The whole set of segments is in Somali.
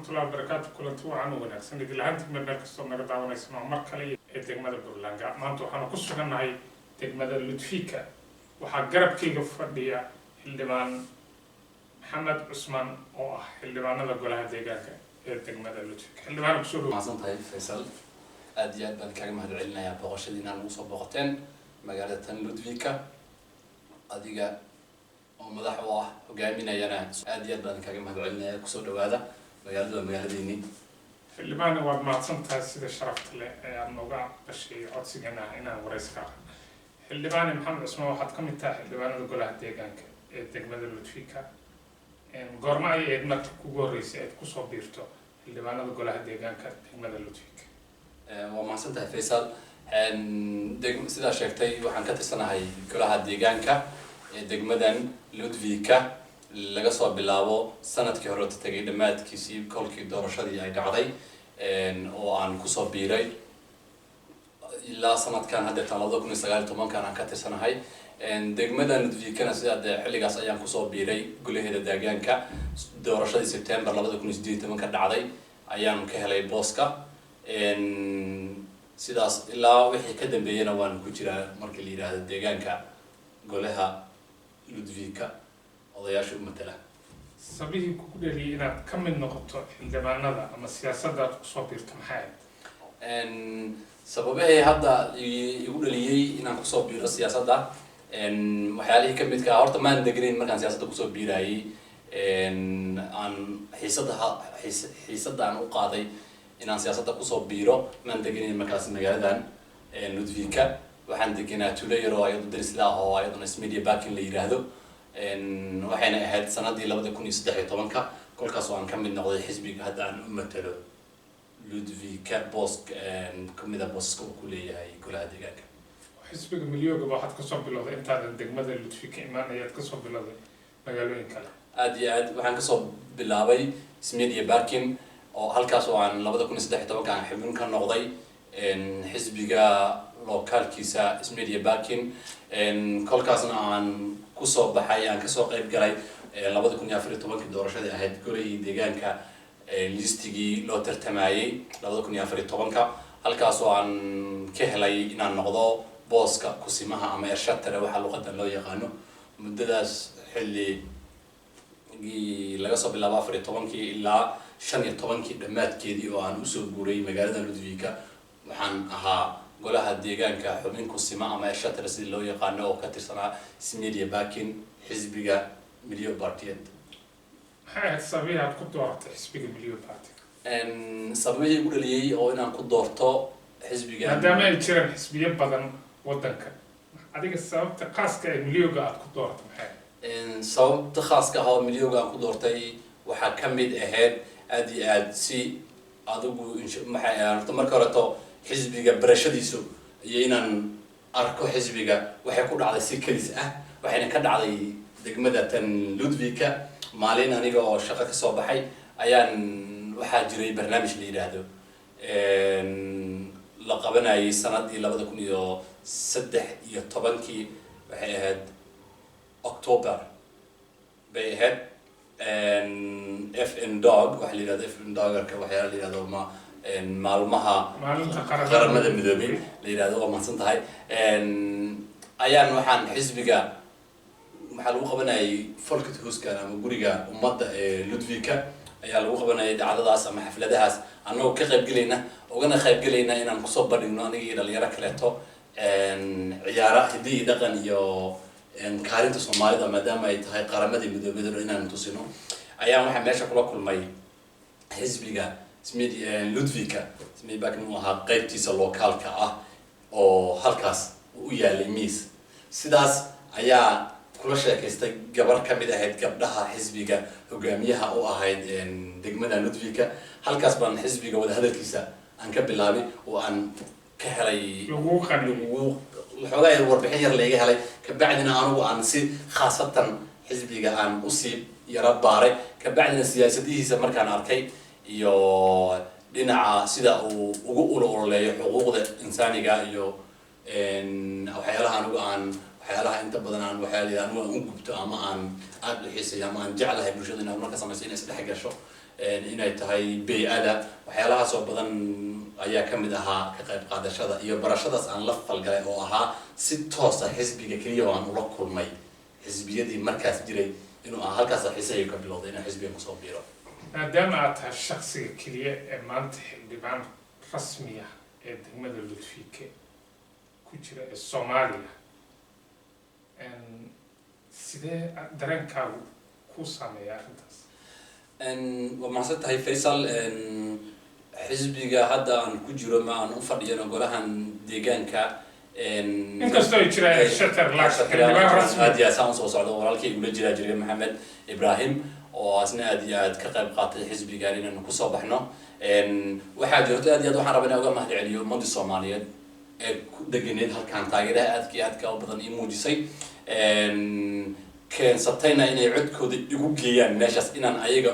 warahmatullahi wabarakatuh kulanti wacan wanaagsan idil ahaantii meel kastoo naga daawanaysan oo mar kale ee degmada Burlanga maanta waxaan ku sugannahay degmada Ludfika waxaa garabkayga fadhiya xildhibaan Maxamed Cusmaan oo ah xildhibaanada golaha deegaanka ee degmada Ludfika xildhibaan ku soo maasantahay Faisal aad iyo aad baan kaaga mahadcelinayaa booqashadiina aan ugu soo booqateen magaalada tan Ludfika adiga oo madax u ah hogaaminayana aad iyo aad baan kaaga mahadcelinayaa ku soo dhawaada magaaladiini xildhibaan waad mahadsantahay sida sharafta leh ee aad nooga qashay codsigana inaan wareyska xildhibaan Maxamed Cusmaan waxaad ka mid tahay xildhibaanada golaha deegaanka ee degmada Ludfika goorma ay ahayd markii ugu horeysay aad ku soo biirto xildhibaanada golaha deegaanka degmada Ludfika waa mahadsantahay Faisal sida sheegtay waxaan ka tirsanahay golaha deegaanka ee degmadan Ludfika laga soo bilaabo sanadkii hore tagay dhamaadkiisii kolkii doorashadii ay dhacday oo aan ku soo biiray ilaa sanadkan hadda 2019 aan ka tirsanahay degmada Ludfika sida xilligaas ayaan ku soo biiray golaheeda deegaanka doorashadii September 2018 ka dhacday ayaan ka helay booska sidaas ilaa wixii ka dambeeyana waan ku jiraa markii la yiraahdo deegaanka golaha Ludfika odayaasha matala sabihii ku dhaliyay inaad ka mid noqoto xildhibaanada ama siyaasadda ku soo biirto maxay sababahay hadda igu dhaliyay inaan ku soo biiro siyaasadda waxyaalihii ka midka horta maan degnayn markaan siyaasadda ku soo biirayay aan xiisadda aan u qaaday inaan siyaasadda ku soo biiro maan degnayn markaas magaaladan Ludfika waxaan deganaa tuulo yar oo ayadu daris la ah oo ayaduna Media Backing la yiraahdo waxayna ahayd sanadii 2013 kolkaas oo aan ka mid noqday xisbiga hadda aan u matalo Ludfika boosk kamida booska ku leeyahay golaha deegaanka xisbiga miliyooga waxaad ka soo bilowday intaadan degmada Ludfika imaanayaad ka soo bilowday magaalooyin kale aad iyo aad waxaan ka soo bilaabay Media Backing oo halkaas oo aan 2013 aan xubin ka noqday xisbiga localkiisa Media Backing kolkaasna aan ku soo baxay aan ka soo qayb galay 2014 doorashadii ahayd golaha deegaanka listigii loo tartamayay 2014 halkaas oo aan ka helay inaan noqdo booska kusimaha ama irshaadka waxa luqadda loo yaqaano muddadaas xilli laga soo bilaabo 14 ilaa 15 dhamaadkeedii oo aan u soo guuray magaalada Ludfika waxaan ahaa golaha deegaanka xubin kusima ama irshaadka sidii loo yaqaano oo ka tirsanaa Media Backing xisbiga Milyo Party maxay sababaha ku doortay xisbiga Milyo Party sababaha ugu dhaliyay oo inaan ku doorto xisbiga maadaama ay jiraan xisbiyo badan wadanka adiga sababta khaaska ee miliyooga aad ku doortay maxay sababta khaaska ah oo miliyooga aan ku doortay waxa ka mid ahayd aad iyo aad si adigu maxay ahayd marka hore xisbiga barashadiisu iyo inaan arko xisbiga waxay ku dhacday si kelis ah waxayna ka dhacday degmada tan Ludfika maalin aniga oo shaqo ka soo baxay ayaan waxa jiray barnaamij la yiraahdo la qabanayay sanadii 2013 waxay ahayd October bay ahayd FN Dog waxa la yiraahdo FN Dog-ka waxa la yiraahdo maalmaha qaramada midoobay la yiraahdo oo maasan tahay ayaan waxaan xisbiga waxa lagu qabanayay folket hooskan ama guriga ummadda ee Ludfika ayaa lagu qabanayay dhacdadaas ama xafladahaas anoo ka qayb galayna inaan ku soo badhigno aniga dhalinyaro kaleeto ciyaara hidii dhaqan iyo kaalinta Soomaalida maadaama ay tahay qaramada midoobay inaan tusino ayaan waxa meesha kula kulmay xisbiga Ludfika Media Backing oo ahaa qaybtiisa localka ah oo halkaas u yaalay miis sidaas ayaa kula sheekaystay gabar ka mid ahayd gabdhaha xisbiga hogaamiyaha oo ahayd degmada Ludfika halkaas baan xisbiga wada hadalkiisa aan ka bilaabay oo aan ka helay xogaa warbixin yar laga helay ka bacdina anigu aan si khaasatan xisbiga aan u sii yara baaray ka bacdina siyaasadihiisa markaan arkay iyo dhinaca sida uu ugu ololeeyo xuquuqda insaaniga iyo waxyaalaha anigu aan waxyaalaha inta badan aan waxyaalaha anigu aan u gubto ama aan aad u xiiseeyo ama aan jeclahay bulshada inay marka samayso inay isdhex gasho inay tahay bey-ada waxyaalahaas oo badan ayaa ka mid ahaa ka qayb qaadashada iyo barashadaas aan la falgalay oo ahaa si toosa xisbiga keliya oo aan ula kulmay xisbiyadii markaas jiray inuu halkaas xiisay ka bilowday inaan xisbiga kusoo biiro maadaama aad tahay shakhsiga keliya ee maanta xildhibaan rasmi ah ee degmada Lutfiike ku jira ee Soomaaliya sidee dareenkaagu ku saameeyaa arrintaas waa mahadsan tahay Faisal xisbiga hadda aan ku jiro ma aan u fadhiyano golahan deegaanka inkastoo ay jiraan shatar xildhibaan rasmi aad iyo aad soo socdo walaalkay ula jiray Maxamed Ibrahim oo asna aad iyo aad ka qayb qaatay xisbigan inaan ku soo baxno waxaa jirto aad iyo aad waxaan rabaa inaan uga mahadceliyo ummadda Soomaaliyeed ee ku deganeed halkaan taageeraha aadka u badan ii muujisay keensatayna inay codkooda igu geeyaan meeshaas inaan ayaga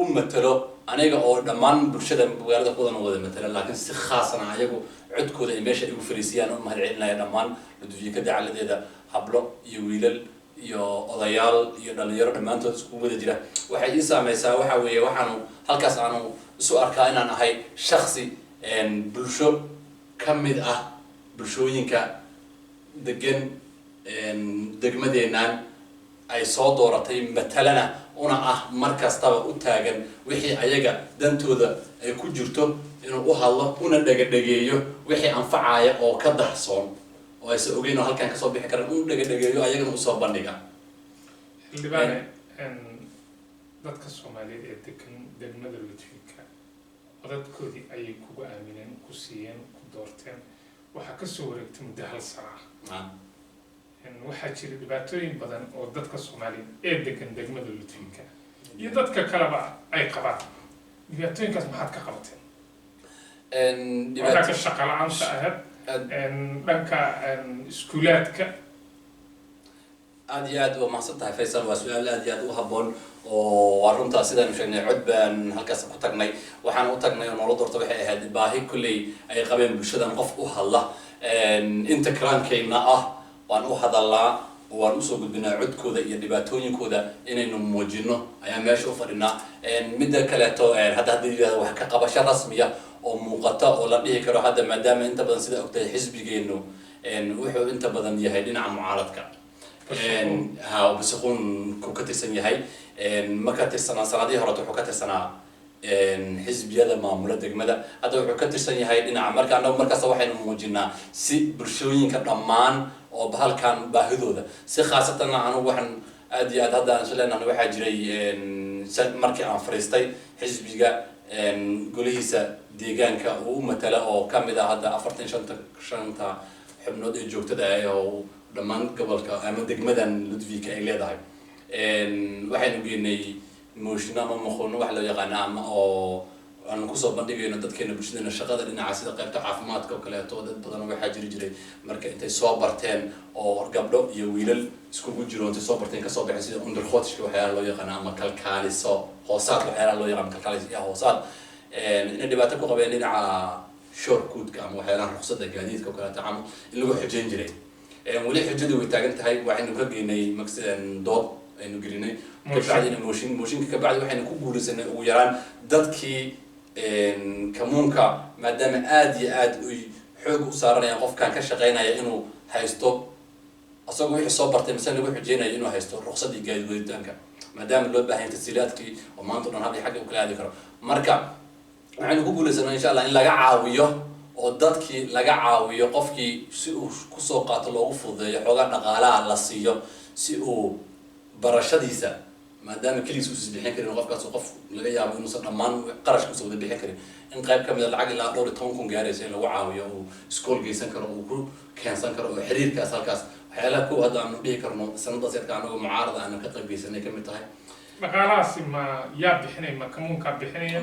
u matalo aniga oo dhammaan bulshada magaalada kudan wada matala laakiin si khaasana ayagu codkooda ay meesha igu fariisiyaan oo mahadcelinaya dhammaan Lutfiike dacaladeeda hablo iyo wiilal iyo odayaal iyo dhalinyaro dhammaantood isku wada jira waxay ii saameysaa waxa weeye waxaanu halkaas aanu isu arkaa inaan ahay shakhsi bulsho ka mid ah bulshooyinka degan degmadeenan ay soo dooratay matalana una ah markastaba u taagan wixii ayaga dantooda ay ku jirto inuu u hadlo una dhageeyo wixii anfacaya oo ka dahsoon oo ay soo ogeyn oo halkaan ka soo bixi karaan uu dhageeyo ayagana u soo bandhiga xildhibaane dadka Soomaaliyeed ee degan degmada Lutfiike dadkoodii ayay kugu aamineen ku siiyeen ku doorteen waxa ka soo wareegtay muddo hal sano ah waxaa jira dhibaatooyin badan oo dadka Soomaaliyeed ee degan degmada Lutfiike iyo dadka kaleba ay qabaan dhibaatooyinkaas maxaad ka qabateen dhanka shaqo la'aanta ahayd dhanka iskuulaadka aad iyo aad waa mahadsan tahay Faisal waa su'aal aad iyo aad u habboon oo waa runtaa sidaan sheegnay cod baan halkaas ku tagnay waxaan u tagnay oo nolol doorta waxay ahayd baahi kulley ay qabeen bulshadan qof u hadla inta karaankayna ah waan u hadalnaa waan usoo gudbinaa codkooda iyo dhibaatooyinkooda inaynu muujino ayaa meesha u fadhinaa midda kaleeto hadda yiraahdo wax ka qabasho rasmiya oo muuqata oo la dhihi karo hadda maadaama inta badan sida ogtahay xisbigeenu wuxuu inta badan yahay dhinaca mucaaradka بسخون كوكترسن يهاي ما كترسنا سنادي هرت وكترسنا حزب يدا ما مولد جمدا هذا وكترسن يهاي إن عمر كان لو مركز واحد موجودنا سي برشوين كمان أو بهال كان بهذوذا سي خاصة أنا واحد أدي هذا أنا سلنا أنا واحد جري مركز عن فريستي حزب جا قوليه ديجان كأو مثلا أو كم إذا هذا أفرتين شنطة حبنود الجوكت ده أو لما قبل كأما دقمدان لودفيك أي ليه ضايع واحد نبيني موشنا ما مخونه واحد لو يقنا أو أنا كوسو بندقي إنه تذكرنا بشدنا الشغلة اللي نعسيد قيبت عافمات كوكلة تودد بدنا واحد جري مركا أنت صابرتين أو قبله يويل سكوب جرو أنت صابرتين كصابع عسيد أندر خواتش كوحيا لو يقنا أما كالكالي صا حصاد وحيا لو يقنا كالكالي يا حصاد إن دبعتك وقبلين ع شور كود كام وحيا رخصة جديد كوكلة تعامل اللي هو حجين جري ولي حجدي وتاجنت هاي وعند كجيني مثلا ضاد إنه جريني كبعدين موشين كبعد وحين كوجول سنة ويران ضدكي كمونكا ما دام آدي حقوق صارنا يقف كان كشغينا إنه هيستوب أصلا وحي صبرت مثلا وحي جينا إنه هيستوب رخصة دي جاي قدامك ما دام اللود بهين تسجيلات كي وما أنتم هذه حاجة وكل هذه كرا مركب وعند كوجول سنة إن شاء الله إن لا عاوية ودadkii laga caawiyo qofkii si uu ku soo qaato loogu fududeeyo xogaa dhaqaalaha la siiyo si uu barashadiisa maadaama kaliis uu isbixin karin qofkaas qof laga yaabo inuu dhammaan qarash ku soo wada bixin karin in qayb kamid ah lacag ilaa 12 kun gaaraysa in lagu caawiyo uu iskool geysan karo uu ku keensan karo oo xiriirkaas halkaas waxyaalaha ku hadda aanu dhihi karno sanadaas yarka anagu mucaarada aanu ka qayb geysanay kamid tahay dhaqaalahaasi ma yaa bixinay ma kamuunka bixinaya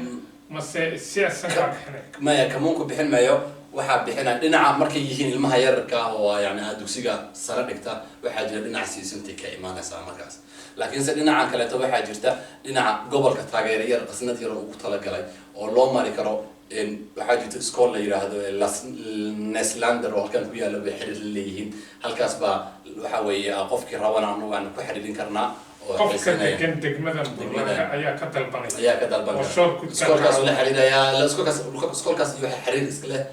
ما كمونكو بحين مايو waxaa bixina dhinaca markay yihiin ilmaha yarka oo yaani dugsiga sare dhigta waxa jira dhinac siisintii ka imaanaysa markaas laakiin se dhinaca kale ta waxa jirta dhinaca gobolka taageerayar qasnad yar oo ku tala galay oo loo mari karo in waxa jirta iskool la yiraahdo Neslander oo halkan ku yaala way xiriir leeyihiin halkaas ba waxa weeye qofkii rabana anu waan ku xiriirin karnaa oo qofka degan degmada Buurlaka ayaa ka dalbanaya iskoolkaas la xiriiraya iskoolkaas iyo xiriir iska leh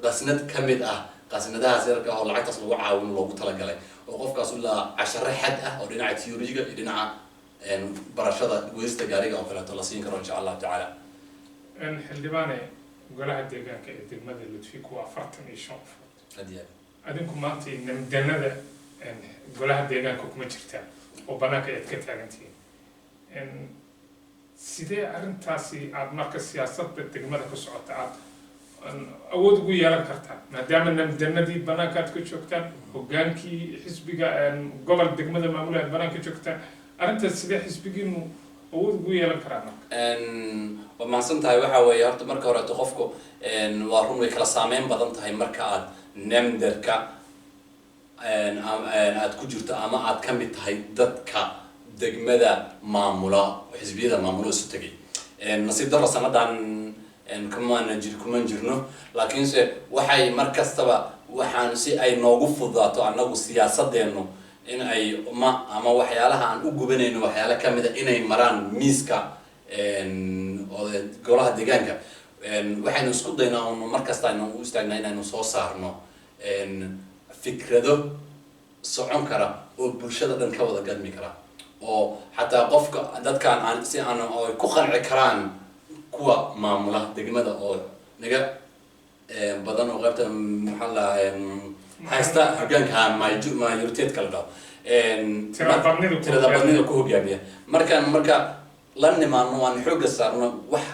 qasnad kamid ah qasnadahaas yarka oo lacagtaas lagu caawin loogu talagalay oo qofkaas uu la 10 xad ah oo dhinaca theory-ga iyo dhinaca barashada goysta gaariga oo kale la siin karo insha Allah taala xildhibaane golaha deegaanka ee degmada Lutfiku waa 45 hadiya adinku maanta namdanada golaha deegaanka kuma jirta oo banaanka ay ka taagantiin sidee arrintaasi aad marka siyaasadda degmada ku socota aad awood ugu yeelan kartaa maadaama namdanadii banaanka aad ka joogtaan hogaankii xisbiga gobol degmada maamulaha banaanka joogtaan arrintaas sidee xisbigiinu awood ugu yeelan karaa marka waa mahadsan tahay waxa weeye horta marka hore qofku waa run way kala saameyn badan tahay marka aad namdarka aad ku jirto ama aad ka mid tahay dadka degmada maamula xisbiyada maamula isu tagay nasiib darro sanadan kuma jirno laakiinse waxay markastaba waxaan si ay noogu fudaato annagu siyaasadeenu in ay ama waxyaalaha aan u gubanayno waxyaala ka mid ah inay maraan miiska golaha deegaanka waxaynu isku daynaa markasta aynu u istaagnaa inaynu soo saarno fikrado socon kara oo bulshada dhan ka wada gadmi kara oo xataa qofka dadkan aan si aan ku qanci karaan kuwa maamula degmada oo naga badan oo qaybta maxaa la haysta hogaanka majority kala dhaw tirada badnida ku hogaamiya marka la nimaano waan xooga saarno wax